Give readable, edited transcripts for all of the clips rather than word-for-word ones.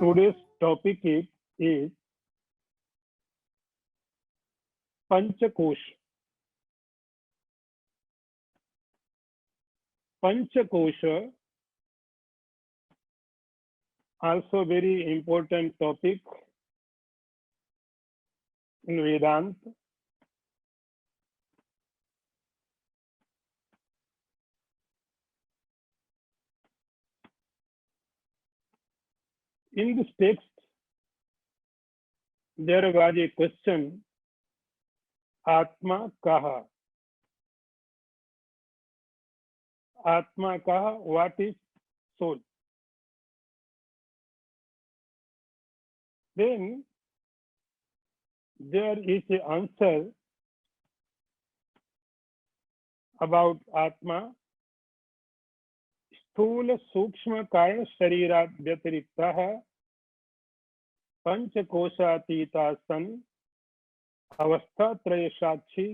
today's topic is Panchakosha. Panchakosha, also very important topic in Vedanta. In this text, there was a question, Atma Kaha? Atma Kaha, what is soul? Then there is an answer about Atma. स्थूल सूक्ष्म कारण शरीरात् व्यतिरिक्तः पंचकोशातीता सन अवस्था त्रय साक्षी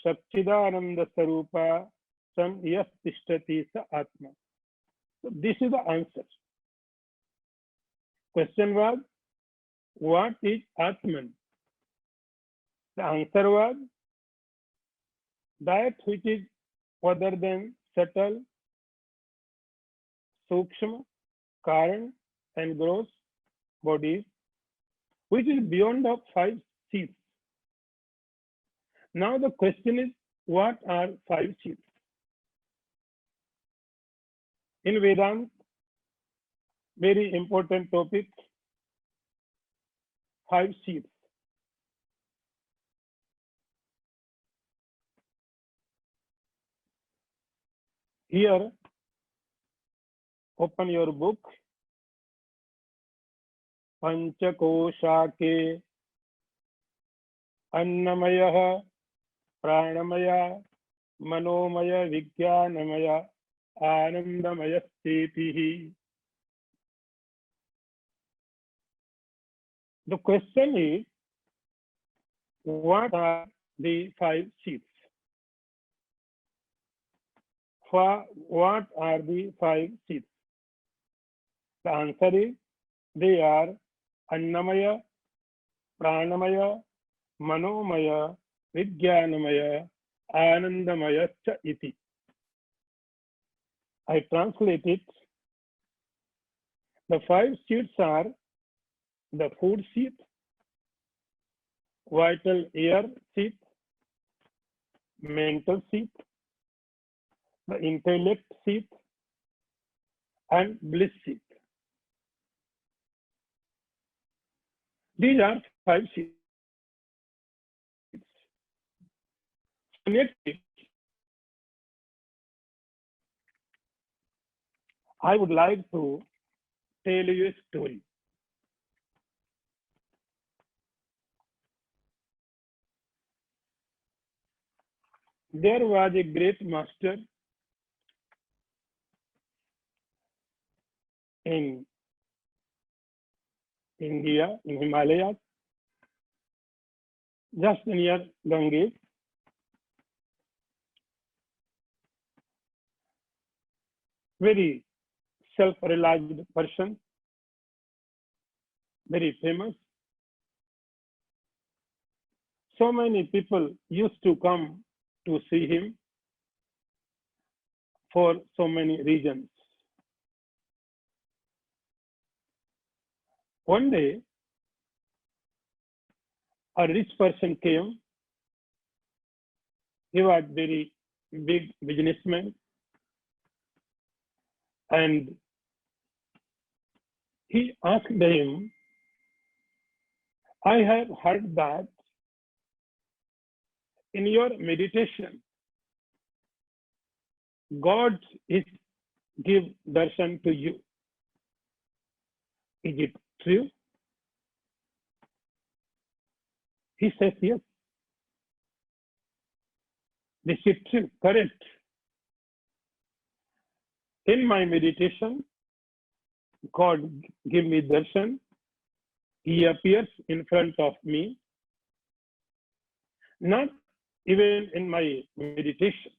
सच्चिदानंद स्वरूपा सन यः तिष्ठति स आत्मा. So this is the answer. Question was, what is Atman? The answer was that which is other than subtle, Sukshma, Karan and gross bodies, which is beyond the 5 C's. Now the question is, what are 5 C's? In Vedanta, very important topic, 5 C's. Here, open your book. Panchakosha ke annamaya, pranamaya, manomaya, vijnanamaya, anandamaya sthitihi. The question is, what are the 5 C's? What are the 5 C's? The answer is, they are Annamaya, Pranamaya, Manomaya, Vijnanamaya, Anandamaya cha iti. I translate it. The 5 seats are the food seat, vital air seat, mental seat, the intellect seat, and bliss seat. These are 5 seats. Next, I would like to tell you a story. There was a great master in India, in Himalayas, just near Ganges. Very self-realized person, very famous. So many people used to come to see him for so many reasons. One day, a rich person came. He was very big businessman, and he asked him, I have heard that in your meditation, God is give darshan to you. Is it true? He says, yes. This is true, correct. In my meditation, God give me darshan. He appears in front of me. Not even in my meditation.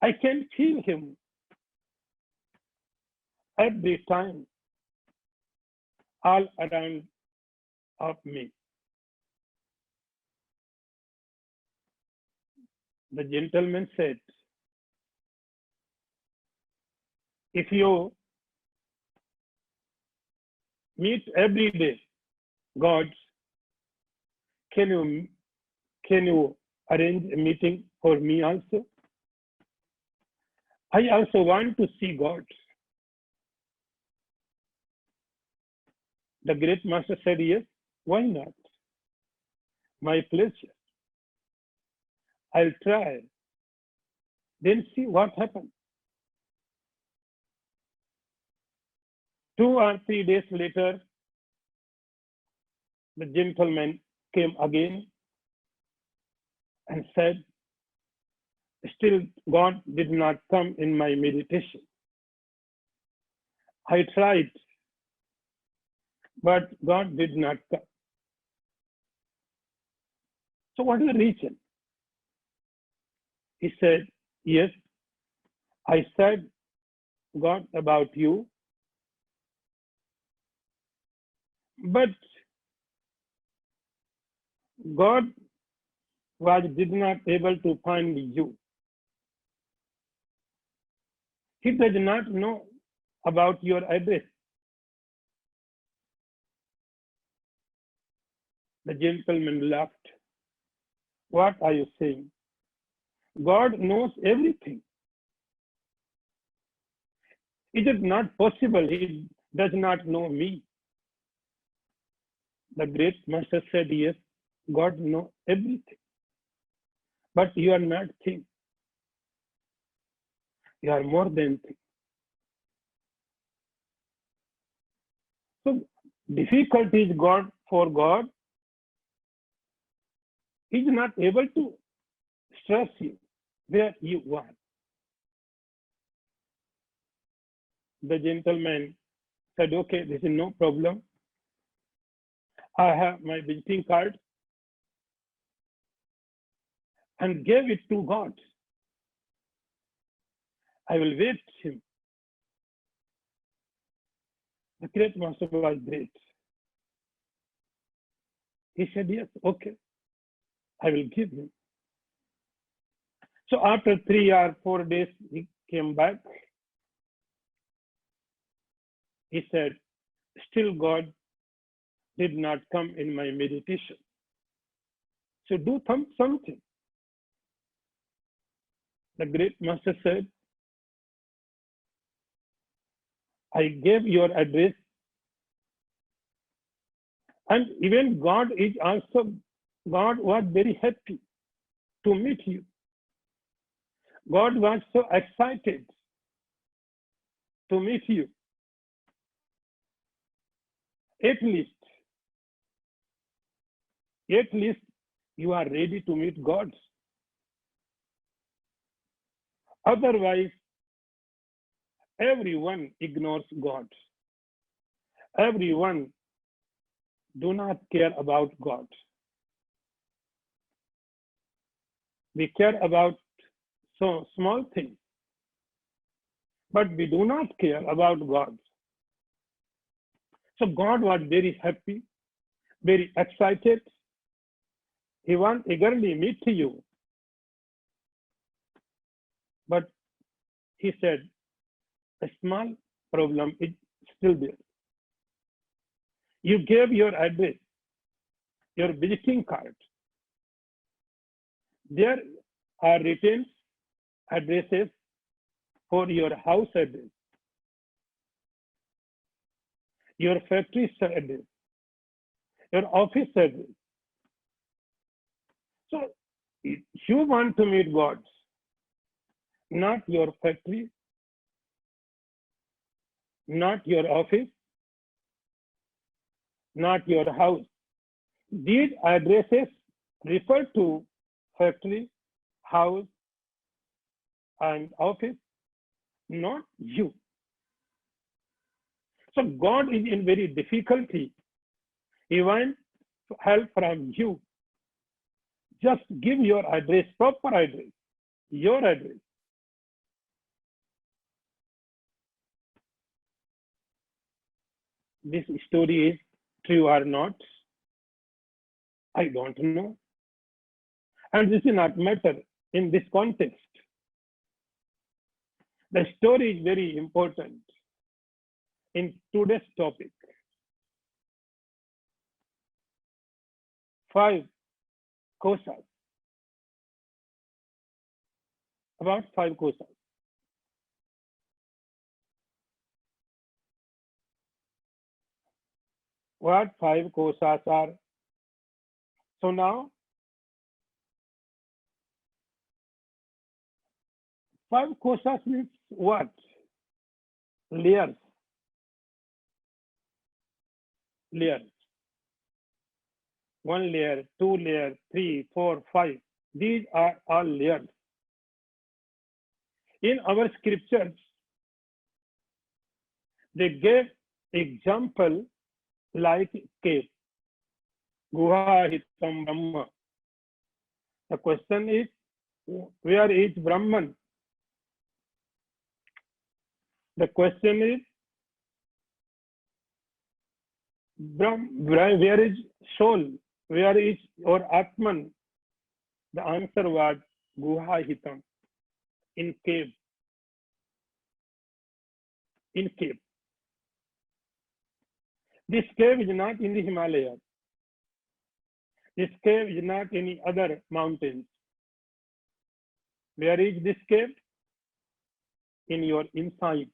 I can feel him every time, all around of me. The gentleman said, if you meet every day gods, can you arrange a meeting for me also? I also want to see God. The great master said, yes, why not? My pleasure. I'll try. Then see what happens. 2 or 3 days later, the gentleman came again and said, still God did not come in my meditation. I tried, but God did not come. So what is the reason? He said, yes, I said God about you, but God did not able to find you. He does not know about your address. The gentleman laughed. What are you saying? God knows everything. It is not possible He does not know me. The great master said, yes, God knows everything. But you are not thing. You are more than thing. So difficulty is God for God. He is not able to stress you where you are. The gentleman said, okay, this is no problem. I have my visiting card and gave it to God. I will wait him. The great master was great. He said, yes, okay, I will give him. So after 3 or 4 days, he came back. He said, still God did not come in my meditation. So do something. The great master said, I gave your address, and even God was very happy to meet you. God was so excited to meet you. At least you are ready to meet God. Otherwise, everyone ignores God. Everyone do not care about God. We care about so small things, but we do not care about God. So God was very happy, very excited. He wants eagerly meet you. But he said, a small problem is still there. You gave your address, your visiting card. There are written addresses for your house address, your factory address, your office address. So you want to meet God, not your factory, not your office, not your house. These addresses refer to factory, house, and office, not you. So God is in very difficulty. He wants help from you. Just give your address, proper address, your address. this story is true or not? I don't know. And this is not matter in this context. The story is very important in today's topic. 5 kosas. About 5 kosas. What 5 kosas are? So now, 5 kosas means what? Layers. Layers. 1 layer, 2 layer, 3, 4, 5. These are all layers. In our scriptures, they gave example like cave. Guha hitam Brahma. The question is, where is Brahman? The question is, where is soul? Where is your Atman? The answer was Guha hitam, in cave. In cave. This cave is not in the Himalayas. This cave is not any other mountains. Where is this cave? In your inside.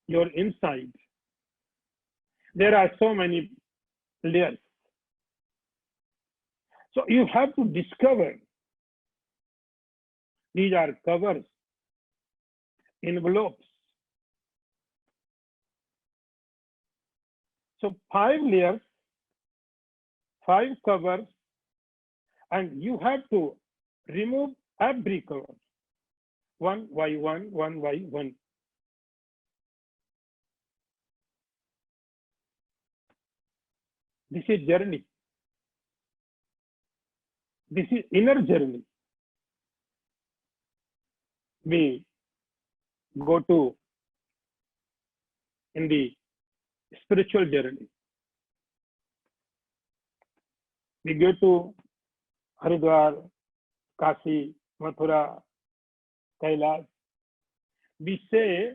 Your inside. There are so many layers. So you have to discover. These are covers, envelopes. So 5 layers, 5 covers, and you have to remove every cover, one by one, one by one. This is journey. This is inner journey. We go to in the spiritual journey. We go to Haridwar, Kashi, Mathura, Kailash. We say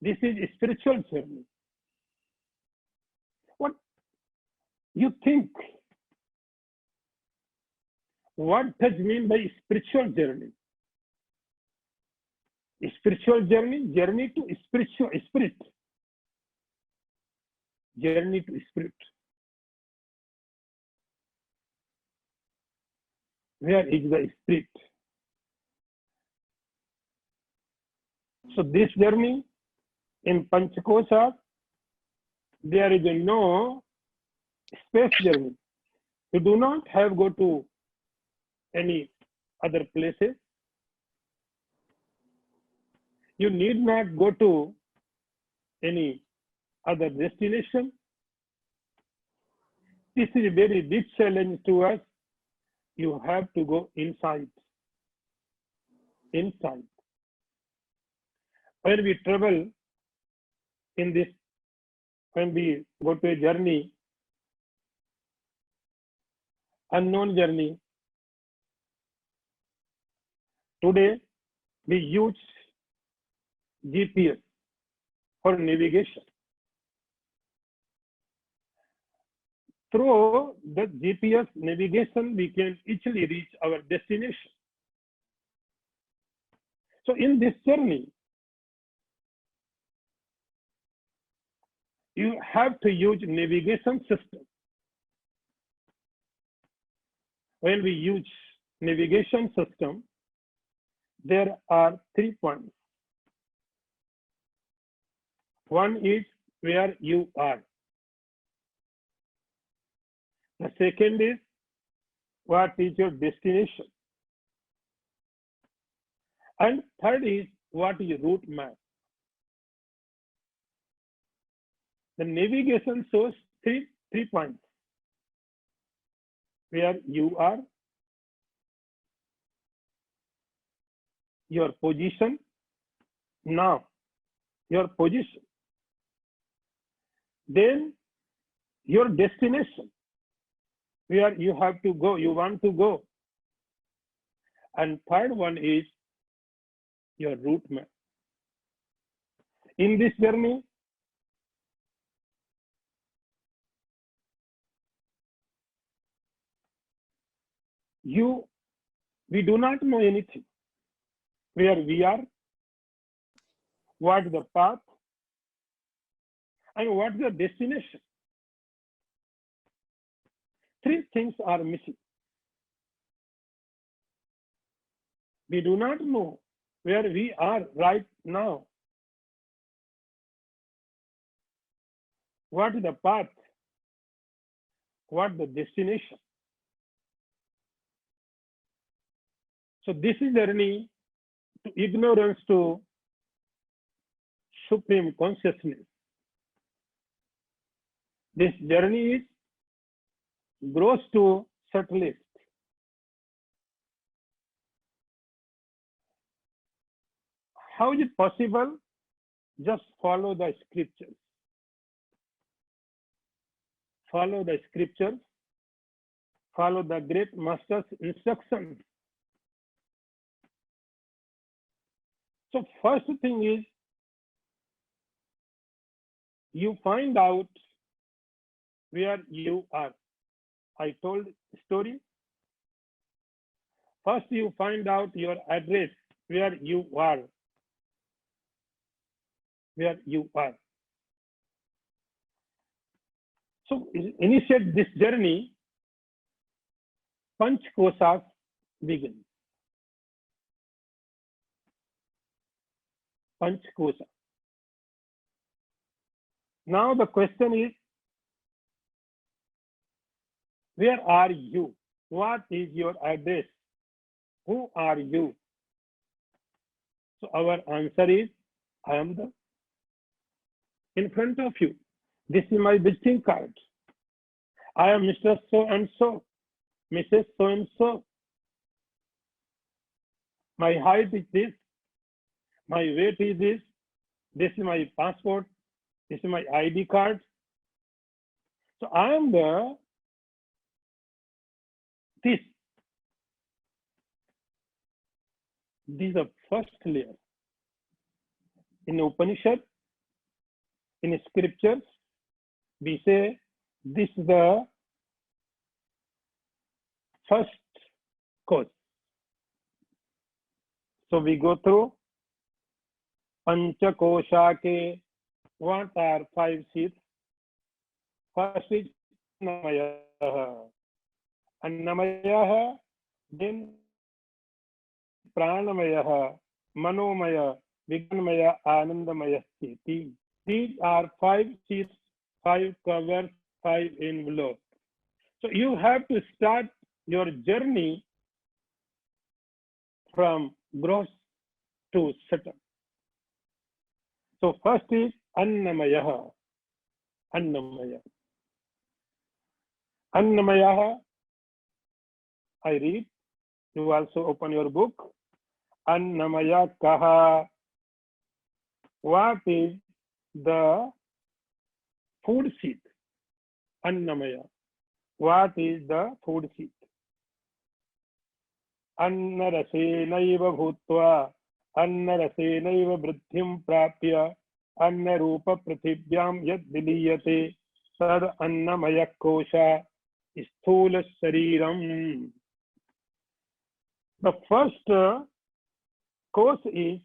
this is a spiritual journey. What you think? What does mean by spiritual journey? A spiritual journey, journey to spiritual spirit. Journey to spirit. Where is the spirit? So this journey in Panchakosha, there is no space journey. You do not have go to any other places. You need not go to any other destination. This is a very big challenge to us. You have to go inside. Inside. When we travel in this, when we go to a journey, unknown journey, today we use GPS for navigation. Through the GPS navigation, we can easily reach our destination. So in this journey, you have to use navigation system. When we use navigation system, there are 3 points. One is where you are. The second is what is your destination. And third is what is route map. The navigation shows three points. Where you are, your position, now, your position. then your destination, where you have to go, you want to go. And third one is your route map. In this journey, we do not know anything. Where we are, what is the path, and what is the destination. Three things are missing. We do not know where we are right now. What is the path? What is the destination? So this is journey to ignorance to supreme consciousness. This journey is gross to subtlest. How is it possible? Just follow the scriptures. Follow the scriptures. Follow the great master's instructions. So first thing is, you find out where you are. I told story. First, you find out your address, where you are. Where you are. So initiate this journey, Panch Kosas begin. Panch Kosa. Now the question is, where are you? What is your address? Who are you? So our answer is, I am in front of you. This is my visiting card. I am Mr. So and so, Mrs. So and so. My height is this. My weight is this. This is my passport. This is my ID card. So I am this. This is the first layer. In Upanishad, in scriptures, we say this is the first cause. So we go through Panchakosha. What are 5 seeds? First is Annamaya. Annamaya, then Pranamaya, Manomaya, Vignamaya, Anandamaya. These are 5 seeds, 5 covers, 5 envelopes. So you have to start your journey from gross to subtle. So first is Annamaya. Annamaya. Annamaya, I read. You also open your book. Annamaya Kaha. What is the food seed? Annamaya. What is the food seed? Annarasenaiva bhutva. Annarasenaiva vriddhim prapya. Annarupa prithibhyam yad viliyate. Tad annamaya kosha. Sthula shariram. The first course is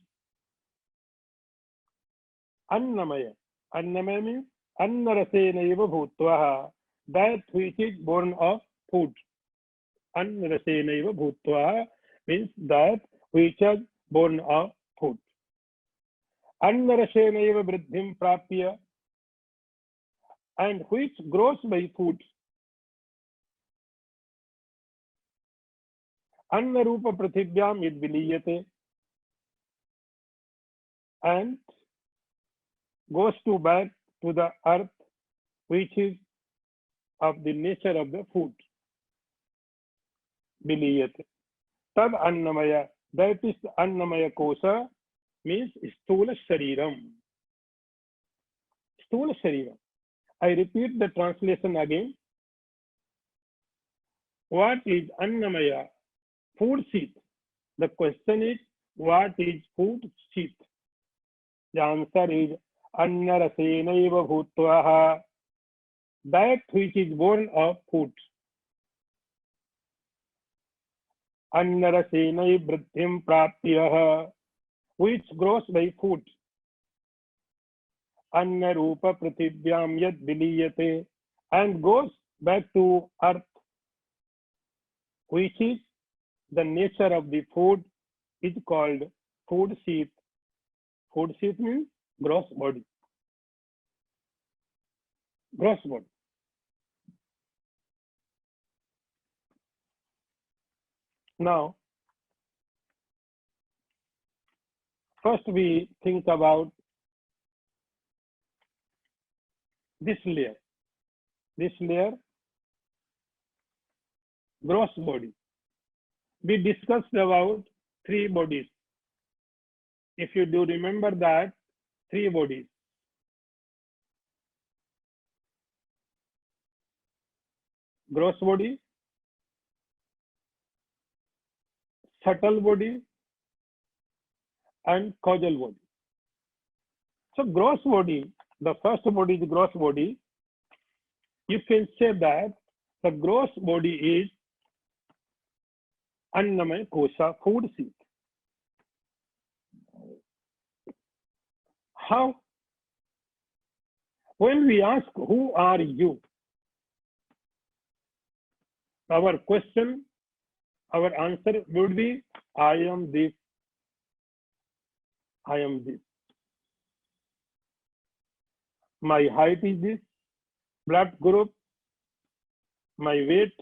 Annamaya. Annamaya means Annarasenaiva bhutva. That which is born of food. Annarasenaiva bhutva means that which is born of food. Annarasenaiva vriddhim prapya, and which grows by food. Annarupa prithibhyam yad viliyate, and goes to back to the earth, which is of the nature of the food. Viliyate. Tad annamaya, that is annamaya kosha, means sthula shariram. Sthula shariram. I repeat the translation again. What is Annamaya? Food sheath. The question is, what is food sheath? The answer is Annarasenaiva bhutvaha. That which is born of food. Annarasenai vrittim praptyaha. Which grows by food. Annarupa prithivyam yad viliyate. And goes back to earth. Which is the nature of the food is called food sheath. Food sheath means gross body. Gross body. Now, first we think about this layer. This layer, gross body. We discussed about 3 bodies. If you do remember that, 3 bodies. Gross body, subtle body, and causal body. So gross body, the first body is gross body. You can say that the gross body is Annamaya Kosha, food sheath. How? When we ask, who are you? Our question, our answer would be, I am this. I am this. My height is this, blood group, my weight,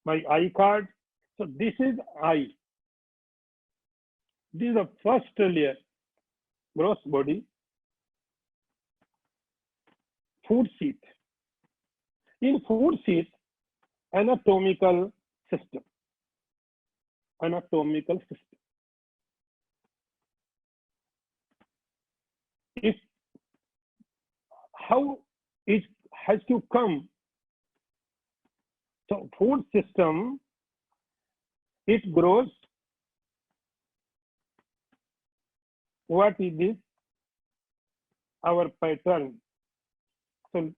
my eye card. So this is I. This is the first layer, gross body, food sheath. In food sheath, anatomical system. Anatomical system. If how it has to come. So food system, it grows. What is this? Our pattern. So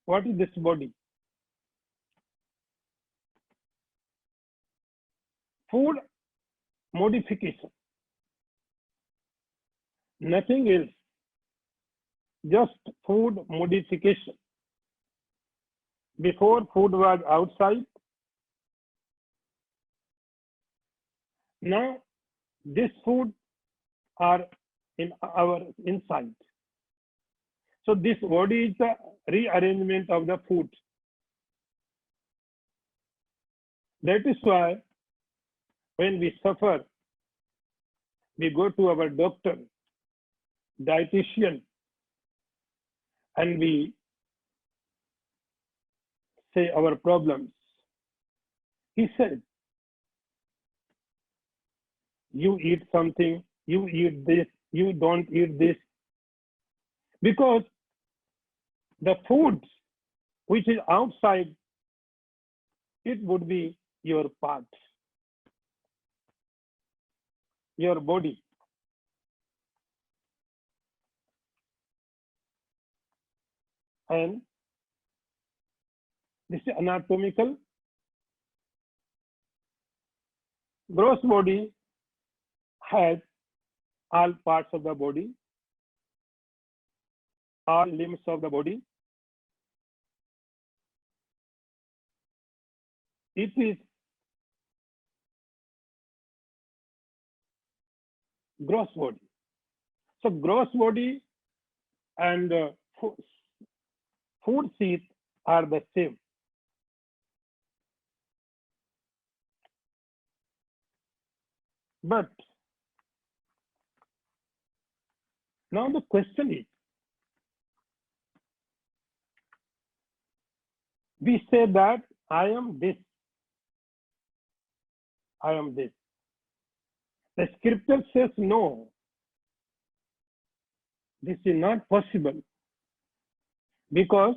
what is this body? Food modification. Nothing else. Just food modification. Before food was outside. Now this food are in our inside. So this body is the rearrangement of the food. That is why when we suffer, we go to our doctor, dietitian, and we say our problems. He said, you eat something, you eat this, you don't eat this. Because the food which is outside, it would be your part, your body. And this is anatomical. Gross body has all parts of the body, all limbs of the body. It is gross body. So gross body and food sheath are the same. But now the question is, we say that I am this. I am this. The scripture says no. This is not possible. Because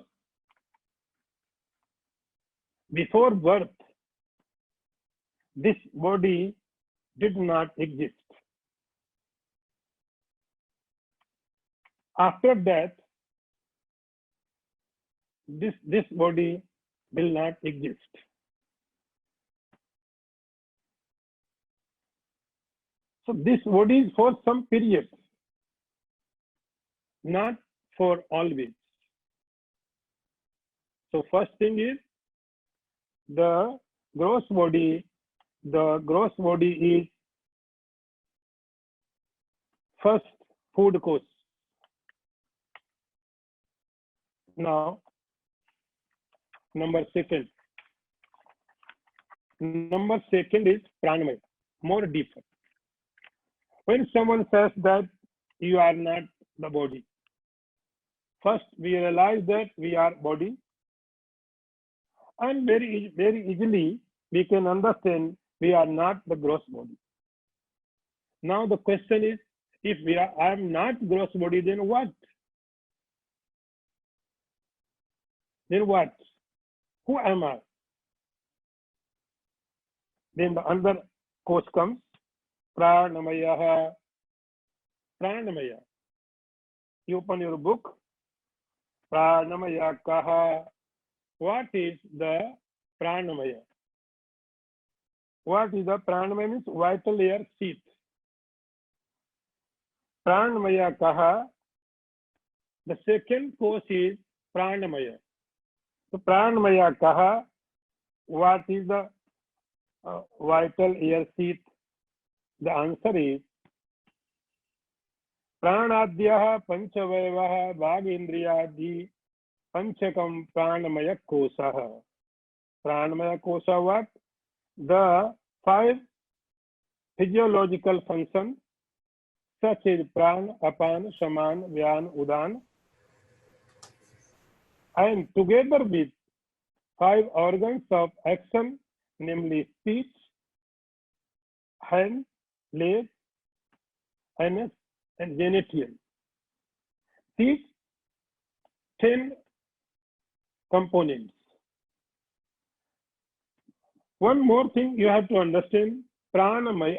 before birth, this body did not exist. After that, this body will not exist. So this body is for some period, not for always. So first thing is the gross body. The gross body is first food course. Now, number second is pranamaya, more deeper. When someone says that you are not the body, first we realize that we are body, and very easily we can understand we are not the gross body. Now the question is, if I am not gross body, then what? Then what? Who am I? Then the other course comes, pranamaya. Pranamaya. You open your book, pranamaya kaha. What is the pranamaya? What is the pranamaya? Means vital air sheath. Pranamaya kaha. The second course is pranamaya. So pranamaya kaha. What is the vital air sheath? The answer is pranadhyah panchavayavah bhagendriyadi panchakam pranamaya kosah. Pranamaya kosah what? The 5 physiological functions such as pran, apan, shaman, vyan, udan, and together with 5 organs of action, namely speech, hand, leg, anus, and genital. These 10 components. One more thing you have to understand, pranamaya,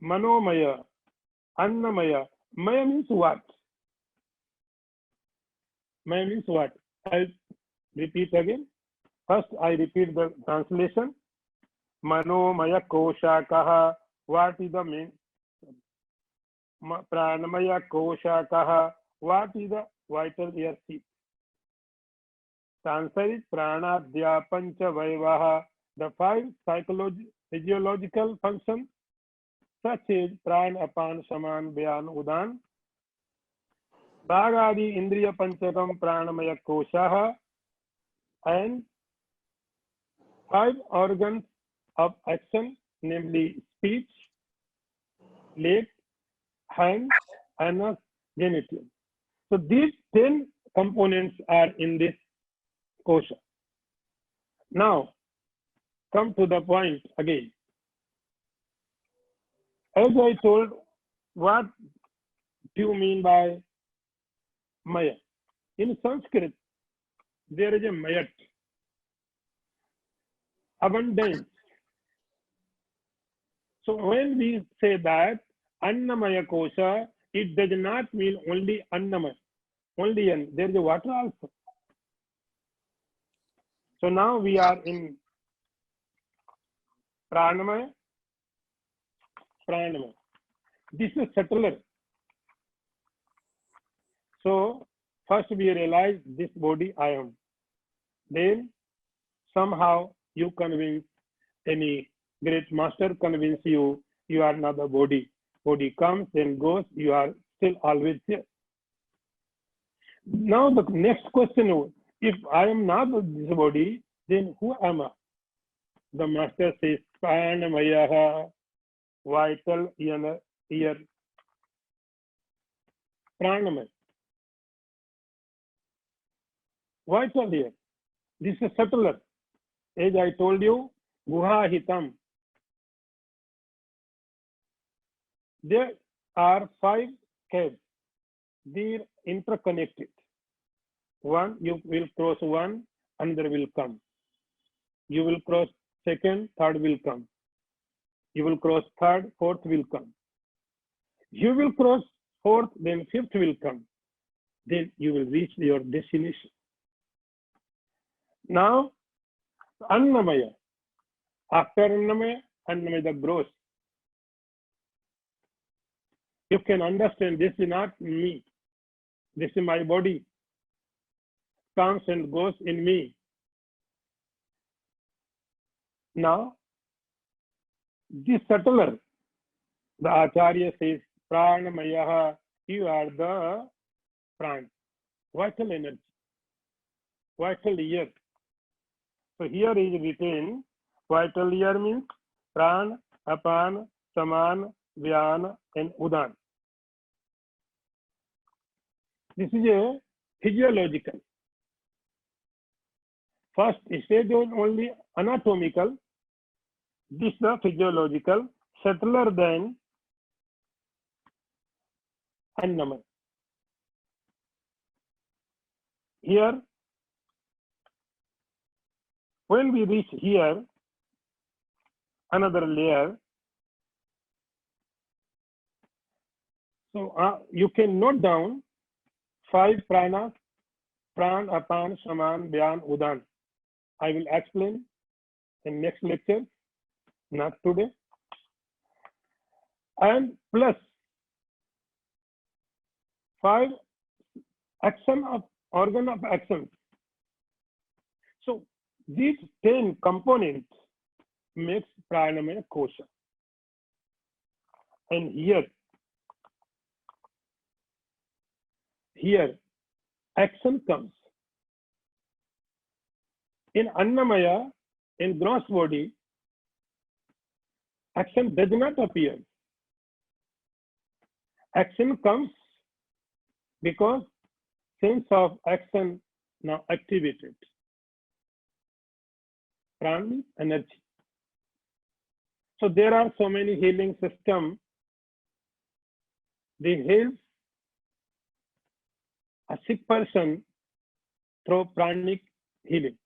manomaya, annamaya. Maya means what? Maya means what? I'll repeat again. First, I repeat the translation. Manomaya kosha kaha. What is the main? Pranamaya kosha kaha. What is the vital air sheath? The answer is pranadhyah panchavayavah. The 5 physiological functions such as pran, apan, shaman, vyan, udan, bhagadi indriya panchakam pranamaya kosha, and 5 organs of action, namely speech, leg, hand, anus, genital. So these 10 components are in this kosha. Now, come to the point again. As I told, what do you mean by maya? In Sanskrit, there is a mayat, abundance. So when we say that annamaya kosha, it does not mean only annamaya, only an. There is a water also. So now we are in pranamaya. Pranamaya. This is subtler. So first we realize this body I am. Then somehow you convince any great master, convince you are not the body. Body comes and goes, you are still always here. Now the next question is, if I am not this body, then who am I? The master says, pranamaya, vital ear, pranamaya. Vital ear. This is subtler. As I told you, guha hitam. There are 5 caves. They're interconnected. One, you will cross one, another will come. You will cross second, third will come. You will cross third, fourth will come. You will cross fourth, then fifth will come. Then you will reach your destination. Now, Annamaya. After Annamaya, Annamaya the gross. You can understand this is not me. This is my body. Comes and goes in me. Now, this subtler, the Acharya says, Pranamaya, you are the pran, vital energy, vital ear. So here is written, vital ear means pran, apan, saman, vyan, and udan. This is a physiological. First stage is only anatomical. This is the physiological, subtler than Annamaya. Here, when we reach here, another layer, so you can note down 5 pranas, pran, apan, saman, vyan, udan. I will explain in next lecture, not today. And plus 5 action of organ of action. So these 10 components makes pranamaya kosha. And here action comes. In Annamaya, in gross body, action does not appear. Action comes because sense of action now activated. Prana, energy. So there are so many healing systems. They heal a sick person through pranic healing.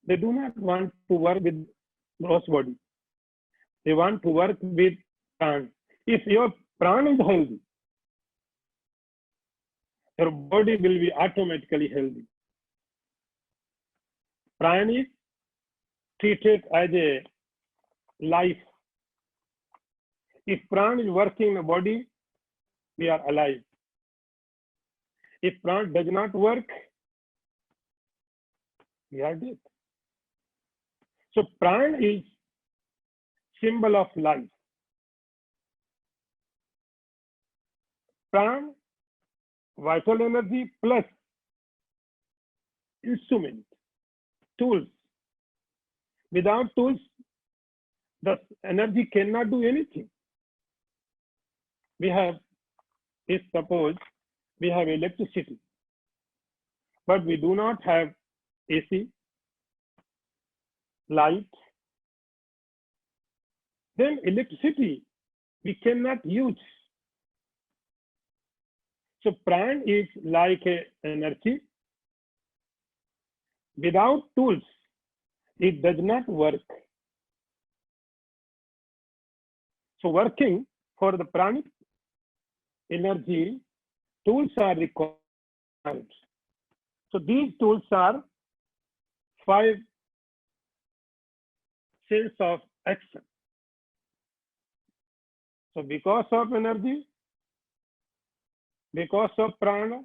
They do not want to work with gross body. They want to work with prana. If your prana is healthy, your body will be automatically healthy. Prana is treated as a life. If prana is working in the body, we are alive. If prana does not work, we are dead. So prana is symbol of life. Prana, vital energy plus instrument, tools. Without tools, the energy cannot do anything. We have, if suppose we have electricity, but we do not have AC, light, then electricity we cannot use. So prana is like a energy. Without tools, it does not work. So working for the pranic energy, tools are required. So these tools are 5 sense of action. So because of energy, because of prana,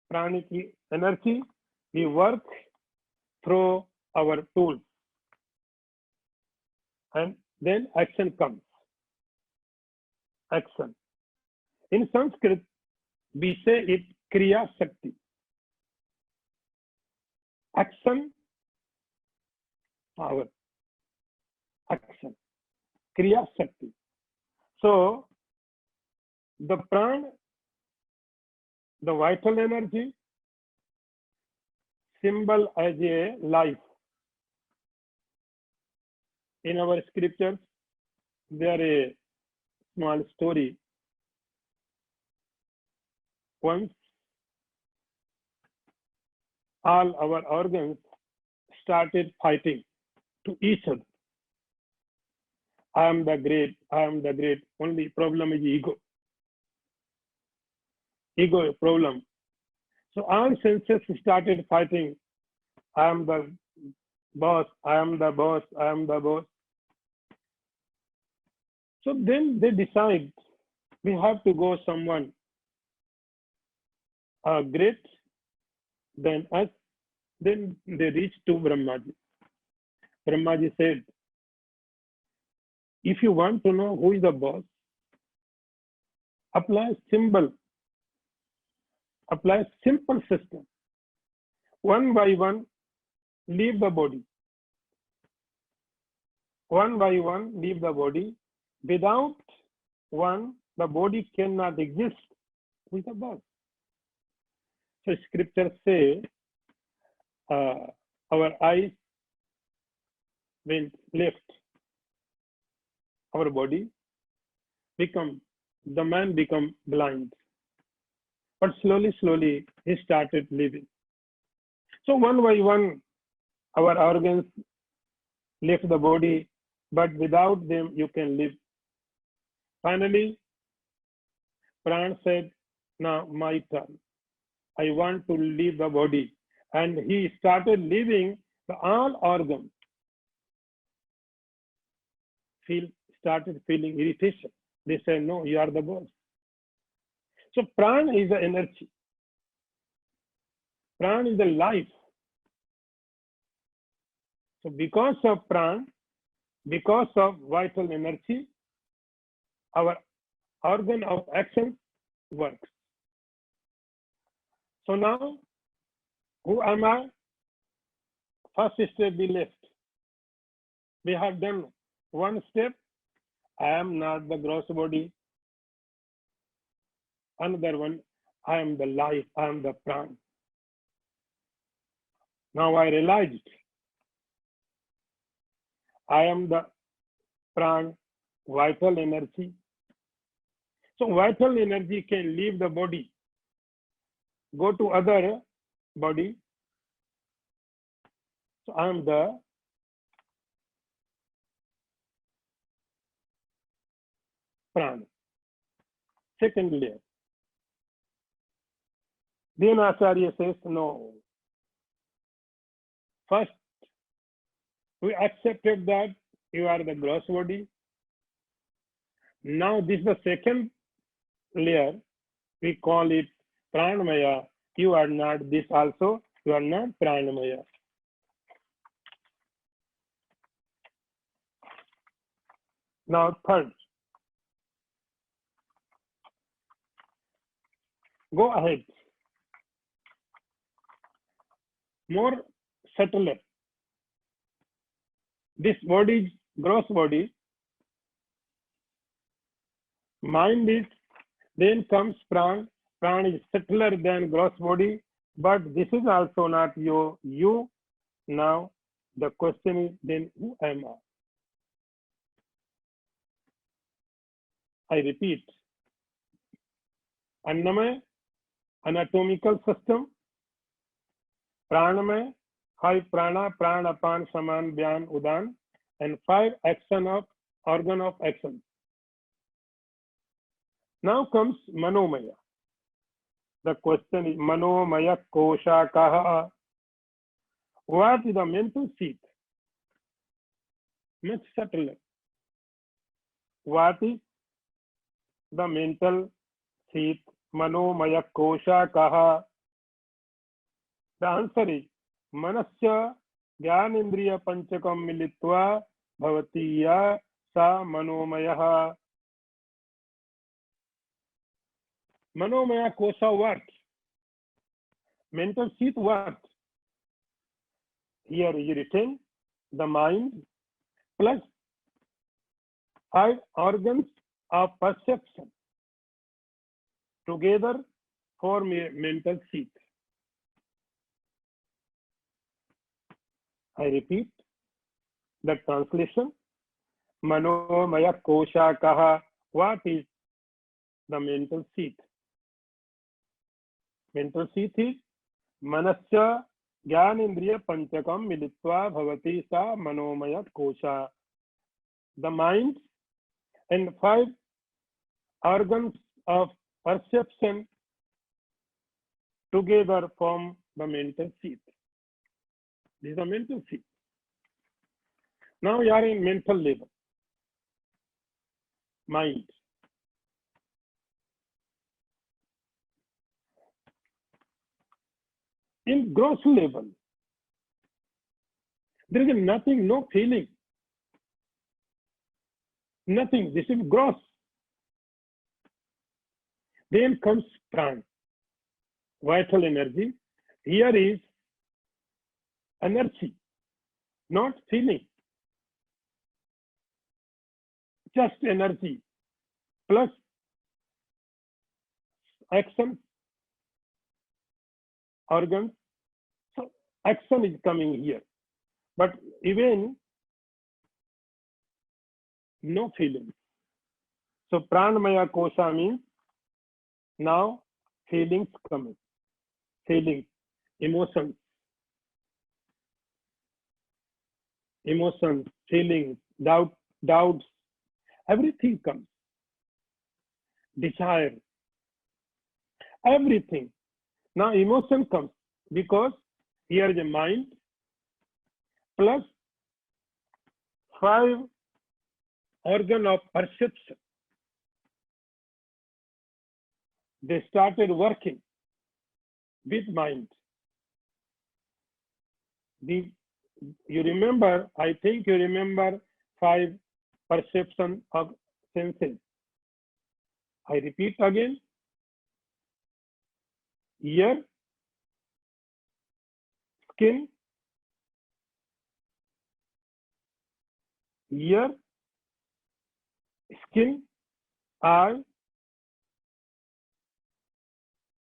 pranic energy, we work through our tools. And then action comes. Action. In Sanskrit, we say it Kriya Shakti. Action, power. Action. Kriya Shakti. So, the prana, the vital energy, symbol as a life. In our scriptures, there is a small story once all our organs started fighting to each other. I am the great, I am the great. Only problem is ego. Ego problem. So all senses started fighting. I am the boss, I am the boss, I am the boss. So then they decide we have to go someone great than us. Then they reached to Brahmaji. Brahmaji said, if you want to know who is the boss, apply simple system. One by one, leave the body. One by one, leave the body. Without one, the body cannot exist with the boss. So scriptures say, our eyes went left. Our body the man become blind. But slowly, slowly, he started living. So one by one, our organs left the body, but without them, you can live. Finally, Pran said, now my turn. I want to leave the body. And he started leaving all organs. Started feeling irritation. They said, no, you are the boss. So Pran is the energy. Pran is the life. So because of Pran, because of vital energy, our organ of action works. So now, who am I? First step we left. We have done one step. I am not the gross body. Another one, I am the life, I am the Pran. Now I realized I am the Pran, vital energy. So vital energy can leave the body, go to other body. So I am the Pran. Second layer. Then Acharya says, no. First, we accepted that you are the gross body. Now this is the second layer. We call it Pranamaya. You are not this also. You are not Pranamaya. Now third. Go ahead. More subtler. This body, gross body, mind is, then comes Pran. Pran is subtler than gross body, but this is also not you. Now the question is, then who am I? I repeat. Annamay, anatomical system. Pranamay, 5 prana, pranapan, saman, dhyan, udan, and 5 action of organ of action. Now comes Manomaya. The question is, Manomaya kosha kaha. What is the mental seat? Much subtler. What is the mental seat? Manomaya kosha kaha. The answer is, Manasya Jnanendriya Panchakam Militva Bhavatiya Sa Manomayaha. Manomaya kosha what? Mental seat what? Here is written the mind plus 5 organs of perception together form a mental seat. I repeat the translation. Manomaya kosha kaha. What is the mental seat? Mental seat is manasya jnanendriya panchakam militva bhavati sa manomaya kosha. The mind and five organs of perception together form the mental seat. This is a mental seat. Now you are in mental level, mind. In gross level, there is nothing, no feeling, nothing. This is gross. Then comes prana, vital energy. Here is energy, not feeling. Just energy plus action, organs. So action is coming here, but even no feeling. So pranamaya kosha means now feelings coming, feelings, emotions, feelings, doubts, everything comes. Desire, everything. Now emotion comes because here is a mind plus five organ of perception. They started working with mind. You remember, I think you remember five perception of senses. I repeat again. Ear, skin, ear, skin, eye,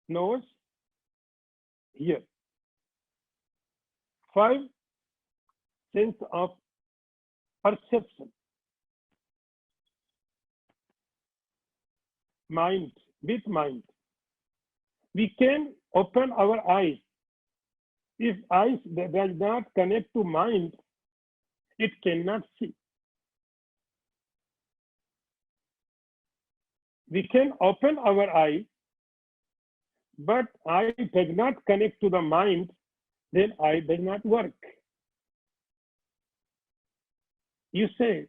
nose, ear. Five sense of perception. Mind, with mind. We can open our eyes. If eyes does not connect to mind, it cannot see. We can open our eyes, but eye does not connect to the mind, then eye does not work. You say,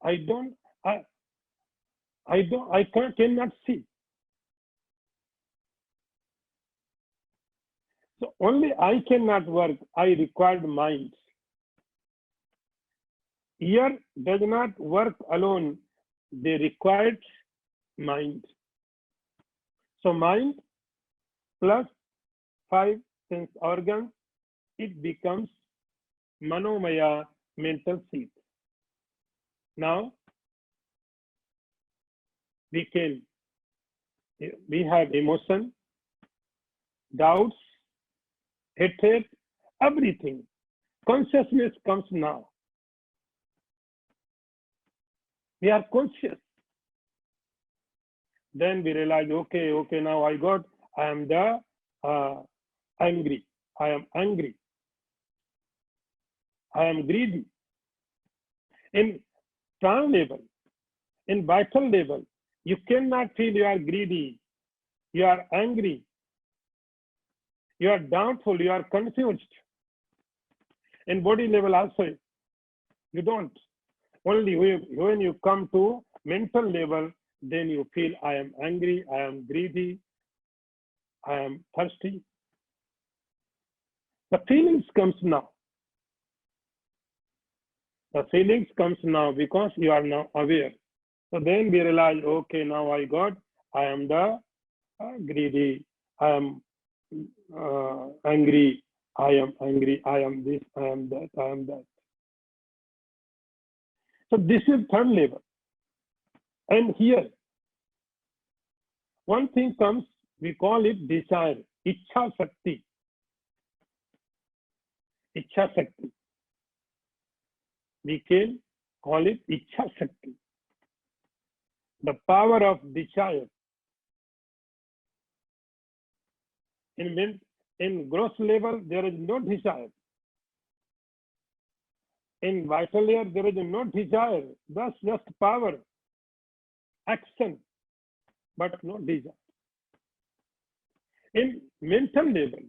I cannot see. So only I cannot work. I required mind. Ear does not work alone. They required mind. So mind plus five sense organs, it becomes manomaya, mental seat. Now we have emotion, doubts, hatred, everything. Consciousness comes now. We are conscious. Then we realize, okay, now I am the angry. I am angry. I am greedy. In prana level, in vital level, you cannot feel you are greedy, you are angry, you are doubtful, you are confused. In body level also, you don't. Only when you come to mental level, then you feel I am angry, I am greedy, I am thirsty. The feelings comes now. The feelings comes now because you are now aware. So then we realize, okay, now I am the greedy, I am angry, I am this, I am that, I am that. So this is third level. And here, one thing comes, we call it desire, Ichha Shakti. Ichha Shakti. We can call it Ichha Shakti. The power of desire. In gross level, there is no desire. In vital layer, there is no desire, thus just power, action, but no desire. In mental level,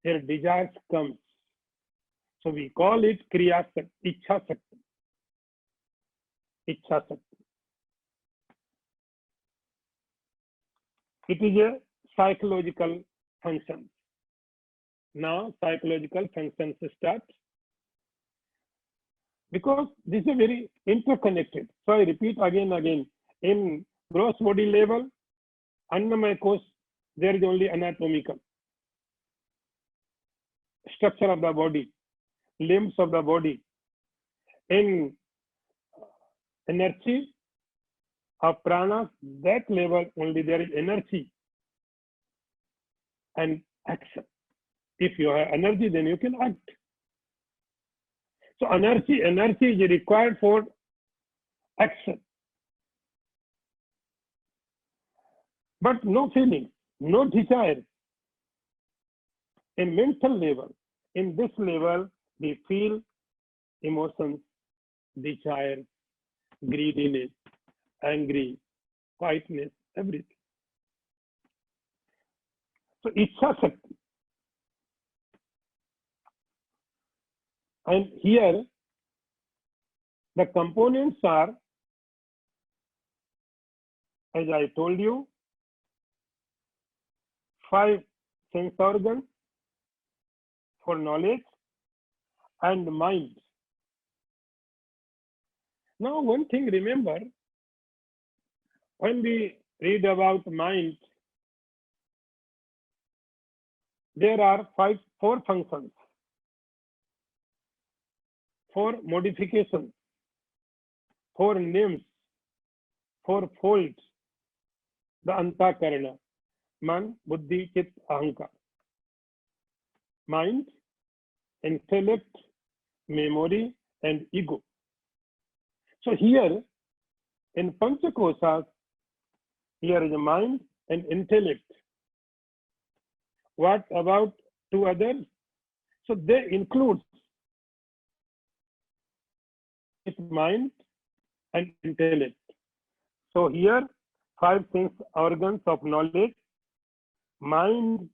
their desires comes. So we call it Kriya Shakti, Ichha Shakti. Ichha Shakti. It is a psychological function. Now psychological functions start. Because this is very interconnected. So I repeat again. In gross body level, Annamaya Kosh, there is only anatomical structure of the body, limbs of the body. In energy of prana, that level only there is energy and action. If you have energy, then you can act. So energy is required for action. But no feeling, no desire. In mental level, in this level, we feel emotions, desire, greediness, angry, quietness, everything. So Ichha Shakti. And here, the components are, as I told you, 5 sense organs for knowledge and mind. Now, one thing remember, when we read about mind, there are 4 functions, 4 modifications, 4 names, 4 folds, the Antakarana, Man, Buddhi, Chit, Ahankar. Mind, intellect, memory, and ego. So here, in Panchakoshas, here is mind and intellect. What about 2 others? So they include mind and intellect. So here, 5 sense organs of knowledge, mind,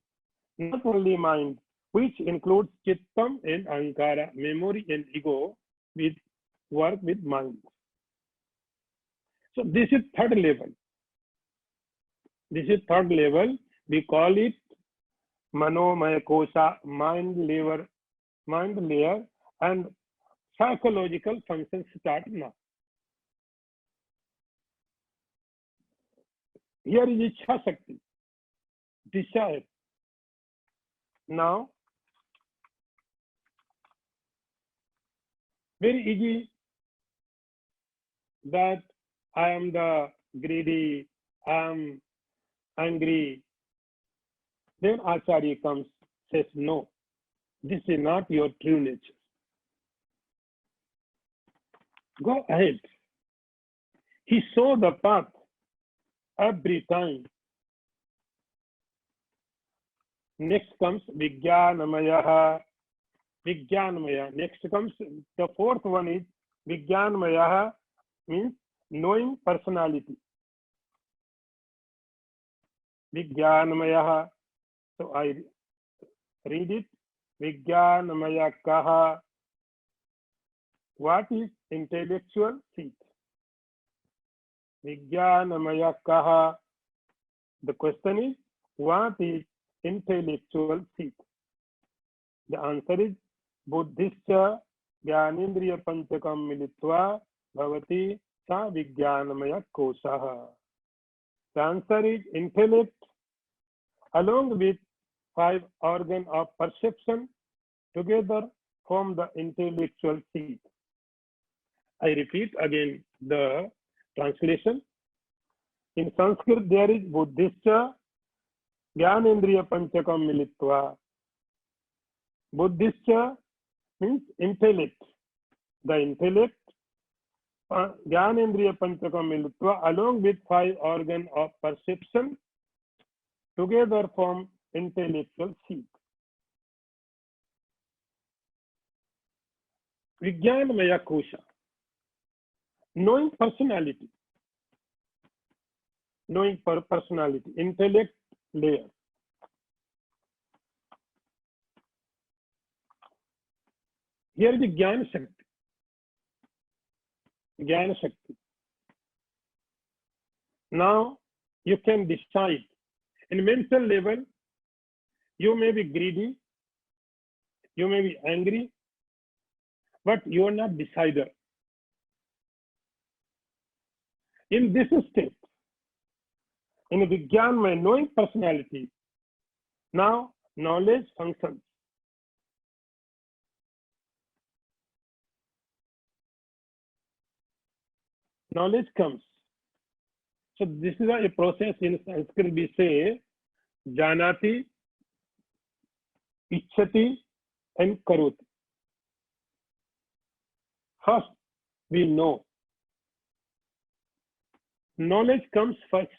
not only mind, which includes Chittam and Ahankara, memory and ego, with work with mind. So this is 3rd level. This is 3rd level. We call it Manomaya Kosha, mind layer, and psychological functions start now. Here is Ichha Shakti, desire. Now, very easy that I am the greedy, I am angry. Then Acharya comes, says, no, this is not your true nature. Go ahead. He saw the path every time. Next comes Vijnanamaya. Next comes, the 4th one is Vijnanamaya, means knowing personality. Vijnanamaya. So I read it. Vijnanamaya kaha. What is intellectual seat? Vijnanamaya kaha. The question is, what is intellectual seat? The answer is Buddhischa Jnanendriya Panchakam Militva Bhavati Sa Vijnanamaya Koshaha. The answer is intellect along with 5 organs of perception together form the intellectual seat. I repeat again the translation. In Sanskrit, there is Buddhischa Jnanendriya Panchakam Militva. Buddhischa means intellect. The intellect, Jnanendriya Panchakam Militva, along with 5 organs of perception, together form intellectual seek. Vijnanamaya kosha, knowing personality, intellect layer. Here is the Jnana Shakti. Now you can decide. In mental level, you may be greedy, you may be angry, but you are not decider. In this state, in the Vijnanamaya knowing personality, now knowledge functions. Knowledge comes. So this is a process in Sanskrit. We say janati, ichchati, and karoti. First, we know. Knowledge comes first.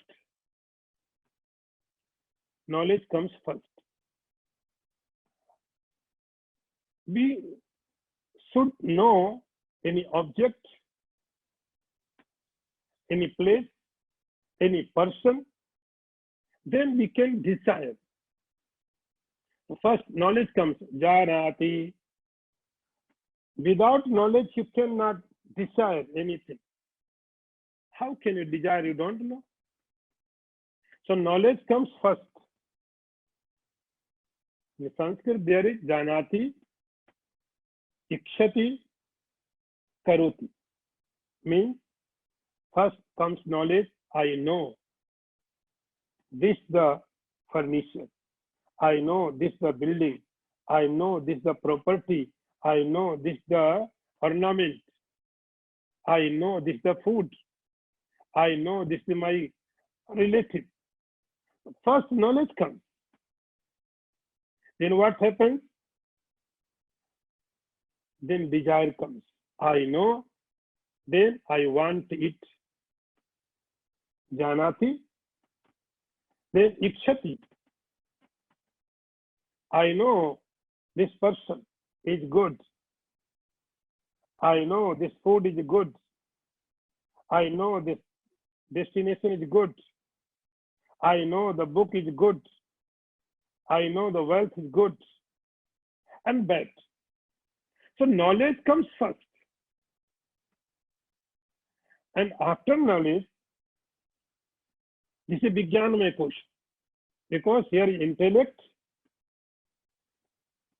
Knowledge comes first. We should know any object, any place, any person, then we can desire. First, knowledge comes. Janati. Without knowledge, you cannot desire anything. How can you desire? You don't know. So knowledge comes first. In Sanskrit, there is janati, ikshati, karoti. Means first comes knowledge. I know this the furniture. I know this the building. I know this the property. I know this the ornament. I know this the food. I know this is my relative. First knowledge comes. Then what happens? Then desire comes. I know, then I want it. Janati, then ikshati. I know this person is good. I know this food is good. I know this destination is good. I know the book is good. I know the wealth is good and bad. So knowledge comes first. And after knowledge, this is Vijnanamaya kosha. Because here is intellect,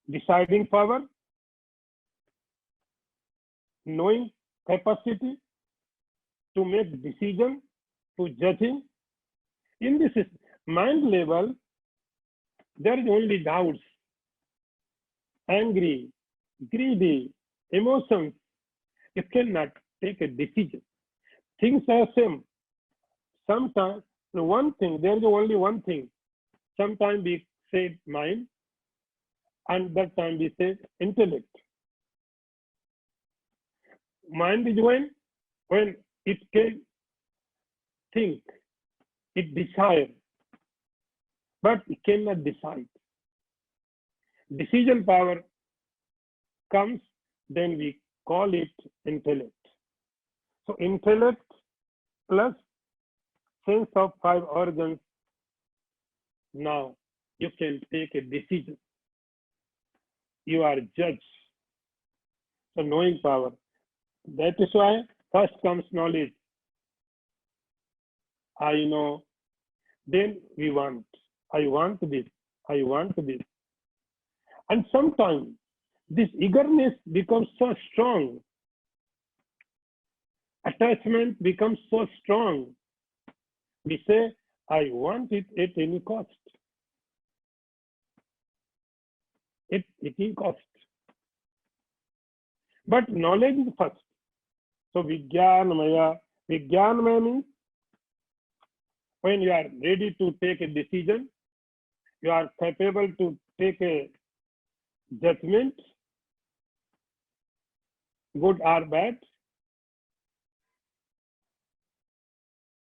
deciding power, knowing capacity to make decision, to judging. In this mind level, there is only doubts, angry, greedy, emotions. You cannot take a decision. Things are same. Sometimes one thing, there is only one thing. Sometimes we say mind, and that time we say intellect. Mind is when it can think, it desires, but it cannot decide. Decision power comes, then we call it intellect. So intellect plus sense of five organs, now you can take a decision. You are judge. So knowing power. That is why first comes knowledge. I know. Then we want. I want this. I want this. And sometimes this eagerness becomes so strong. Attachment becomes so strong. We say, I want it at any cost. At any cost. But knowledge is first. So Vijnanamaya means when you are ready to take a decision, you are capable to take a judgment, good or bad.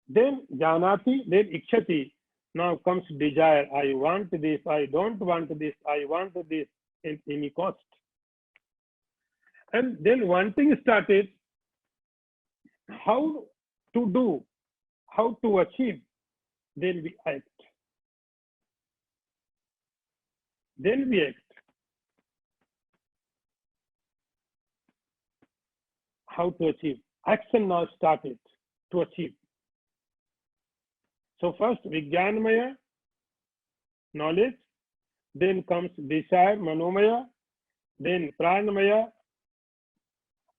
Then janati, then ikshati. Now comes desire. I want this, I don't want this, I want this at any cost. And then wanting started, how to do, how to achieve, then we act. Then we act. How to achieve? Action now started to achieve. So first Vijnanamaya, knowledge, then comes desire, Manomaya, then Pranamaya,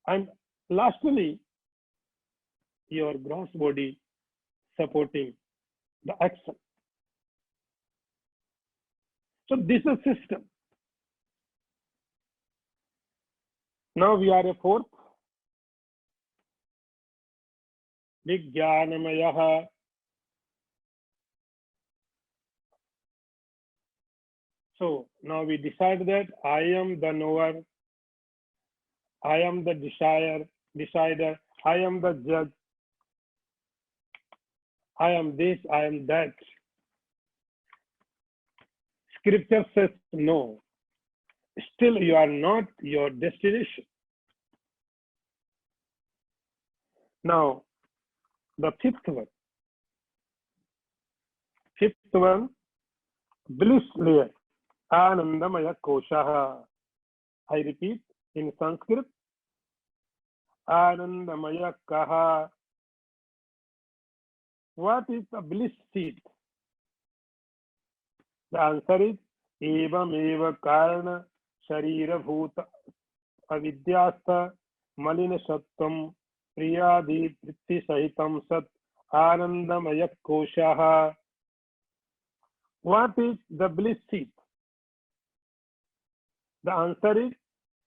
and lastly, your gross body supporting the action. So this is a system. Now we are a fourth. Vijnanamaya. So now we decide that I am the knower, I am the decider, I am the judge, I am this, I am that. Scripture says no. Still you are not your destination. Now, the fifth one, bliss layer, Anandamaya Koshaha. I repeat in Sanskrit, Anandamaya Kaha. What is the bliss seat? The answer is Evam Eva Karana Sharira Bhuta Avidyastha Malina Sattam Priyadi Pritti Sahitam Sat Anandamaya Koshaha. What is the bliss seat? The answer is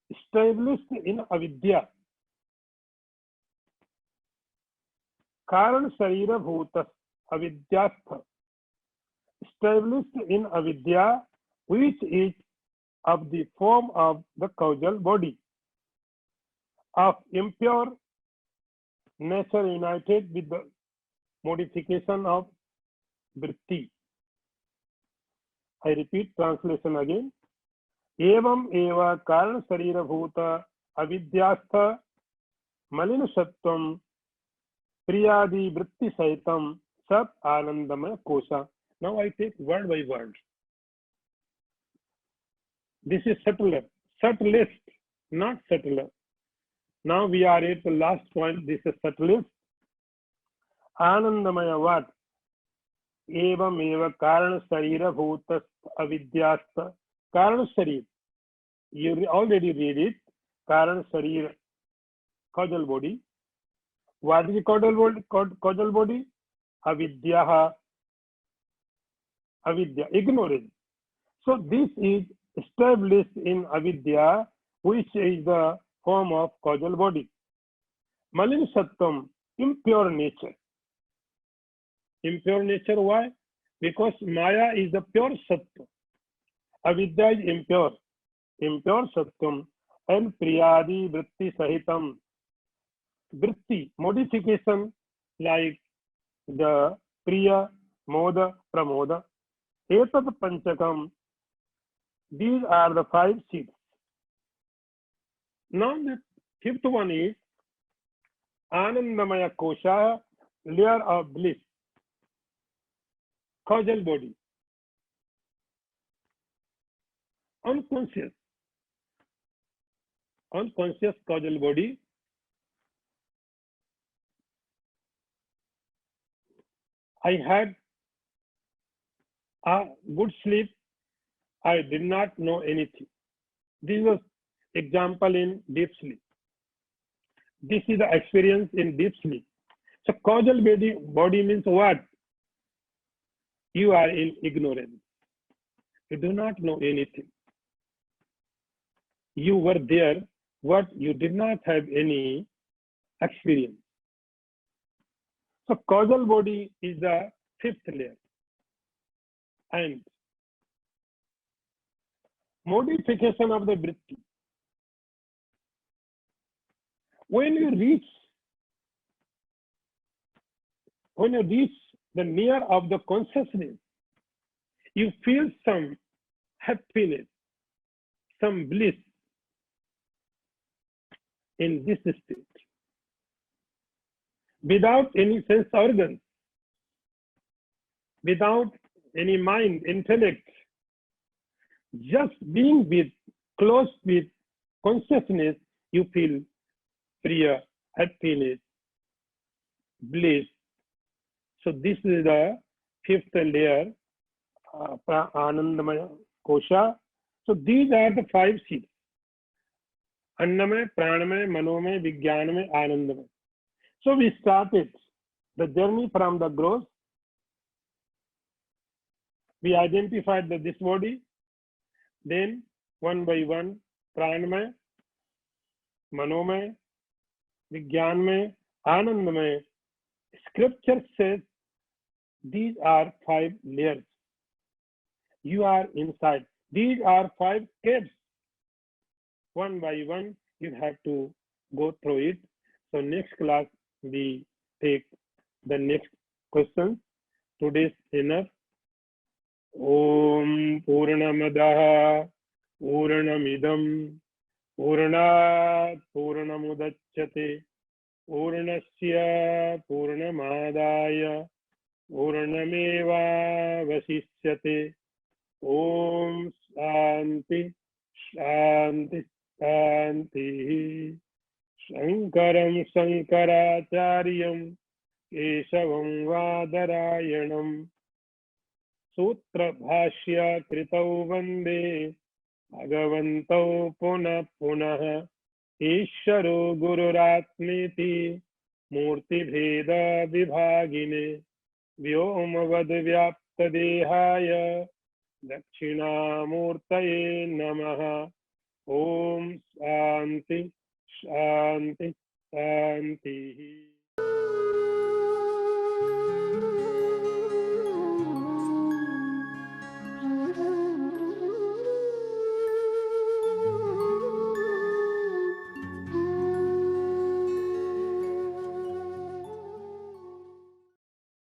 established in avidya. Karan Sharira Bhutas Avidyastha. Established in avidya, which is of the form of the causal body, of impure nature united with the modification of vritti. I repeat translation again. Evam eva karana sharira bhuta avidyastha malina sattvam priyadi vritti sahitam sat anandamaya kosha. Now I take word by word. This is subtler, subtlest, not subtler. Now we are at the last point. This is subtlest. Anandamaya what? Evam eva karana sharira bhutas avidyastha. Karana sharir. You already read it. Karana sharir, causal body. What is the causal body? Avidyaha. Avidya, ignorance. So this is established in avidya, which is the form of causal body. Malin sattam, impure nature. Impure nature, why? Because Maya is the pure sattva. Avidya is impure. Impure sattam and priyadi vritti sahitam. Vritti, modification like the priya, moda, pramoda. Etat panchakam. These are the 5 seeds. Now the fifth one is Anandamaya Kosha, layer of bliss, causal body, unconscious causal body. I had a good sleep. I did not know anything. This was example in deep sleep. This is the experience in deep sleep. So causal body means what? You are in ignorance. You do not know anything. You were there, but you did not have any experience. So causal body is the fifth layer. And modification of the vritti. When you reach the near of the consciousness, You feel some happiness, some bliss in this state, without any sense organs, without any mind, intellect, just being with, close with consciousness, you feel priya, happiness, bliss. So this is the fifth layer, Anandamaya Kosha. So these are the five seeds. Annamay, Pranamay, Manomay, Vijnanamay, Anandamay. So we started the journey from the gross. We identified this body. Then one by one, Pranamay, Manomay, Vijnanamay, Anandamay. Scripture says these are five layers. You are inside. These are five steps. One by one, you have to go through it. So next class, we take the next question. Today's enough. Om Purnamadaha Purnamidam Purnat Purnamudachyate Purnasya Purnamadaya Purnameva Vasishyate. Om Shanti Shanti Shanti. Shankaram Shankaracharyam Keshavam Vadarayanam Sutra Bhashya Kritau Vande Bhagavantau Punah Punah Isharo Gururatmiti Murti Bheda Vibhagine Vyomavad Vyapta Dehaya Dakshinamurtaye Namaha. Om Shanti Shanti Shanti.